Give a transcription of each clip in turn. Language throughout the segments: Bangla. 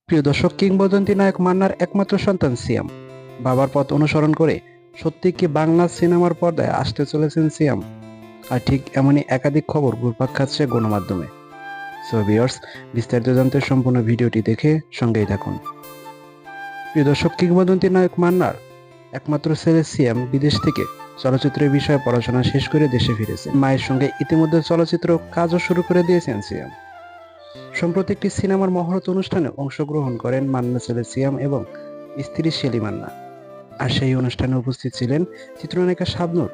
প্রিয় দর্শক, কিংবদন্তি নায়ক মান্নার একমাত্র সন্তান সিয়াম বাবার পথ অনুসরণ করে সত্যি কি বাংলা সিনেমার পর্দায় আসতে চলেছেন সিয়াম? আর ঠিক এমনই একাধিক খবর ঘুরপাক খাচ্ছে গণমাধ্যমে। সো ভিউয়ার্স, বিস্তারিত জানতে সম্পূর্ণ ভিডিওটি দেখে সঙ্গেই থাকুন। প্রিয় দর্শক, কিংবদন্তি নায়ক মান্নার একমাত্র ছেলে সিয়াম বিদেশ থেকে চলচ্চিত্রের বিষয়ে পড়াশোনা শেষ করে দেশে ফিরেছে। মায়ের সঙ্গে ইতিমধ্যে চলচ্চিত্র কাজও শুরু করে দিয়েছেন সিয়াম। সম্প্রতি একটি সিনেমার মহরত অনুষ্ঠানে অংশগ্রহণ করেন মান্নার ছেলে সিয়াম এবং স্ত্রী শেলি মান্না। আর সেই অনুষ্ঠানে উপস্থিত ছিলেন চিত্রনায়িকা শাবনূর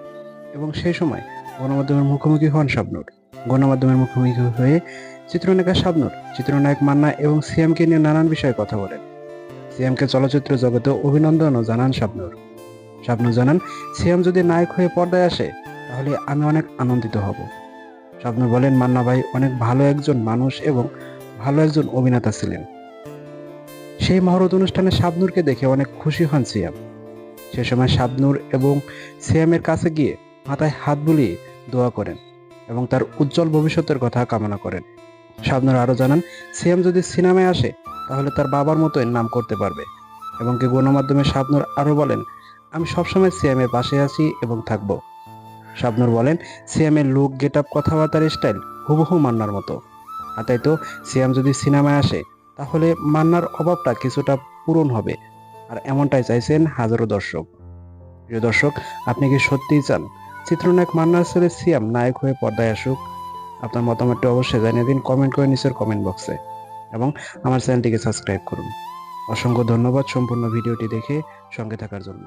এবং সেই সময় গণমাধ্যমের মুখোমুখি হন শাবনূর। গণমাধ্যমের মুখোমুখি হয়ে চিত্রনায়িকা শাবনূর চিত্রনায়ক মান্না এবং সিয়ামকে নিয়ে নানান বিষয়ে কথা বলেন। সিয়ামকে চলচ্চিত্র জগতে অভিনন্দনও জানান শাবনূর। শাবনূর জানান, সিয়াম যদি নায়ক হয়ে পর্দায় আসে তাহলে আমি অনেক আনন্দিত হব। শাবনূর বলেন, মান্না ভাই অনেক ভালো একজন মানুষ এবং ভালো একজন অভিনেতা ছিলেন। সেই মহরত অনুষ্ঠানে শাবনূরকে দেখে অনেক খুশি হন সিয়াম। সে সময় শাবনূর এবং সিয়ামের কাছে গিয়ে মাথায় হাত বুলিয়ে দোয়া করেন এবং তার উজ্জ্বল ভবিষ্যতের কথা কামনা করেন। শাবনূর আরও জানান, সিয়াম যদি সিনেমায় আসে তাহলে তার বাবার মতোই নাম করতে পারবে। এবং কি গণমাধ্যমে শাবনূর আরও বলেন, আমি সবসময় সিয়ামের পাশে আছি এবং থাকব। শাবনূর বলেন, সিয়ামের লুক, গেট আপ, কথাবার্তার স্টাইল হুবহু মান্নার মতো। আর তাই তো সিয়াম যদি সিনেমায় আসে তাহলে মান্নার অভাবটা কিছুটা পূরণ হবে। আর এমনটাই চাইছেন হাজারো দর্শক। প্রিয় দর্শক, আপনি কি সত্যিই চান চিত্রনায়ক মান্নার ছেলে সিয়াম নায়ক হয়ে পর্দায় আসুক? আপনার মতামতটি অবশ্যই জানিয়ে দিন কমেন্ট করে নিচের কমেন্ট বক্সে, এবং আমার চ্যানেলটিকে সাবস্ক্রাইব করুন। অসংখ্য ধন্যবাদ সম্পূর্ণ ভিডিওটি দেখে সঙ্গে থাকার জন্য।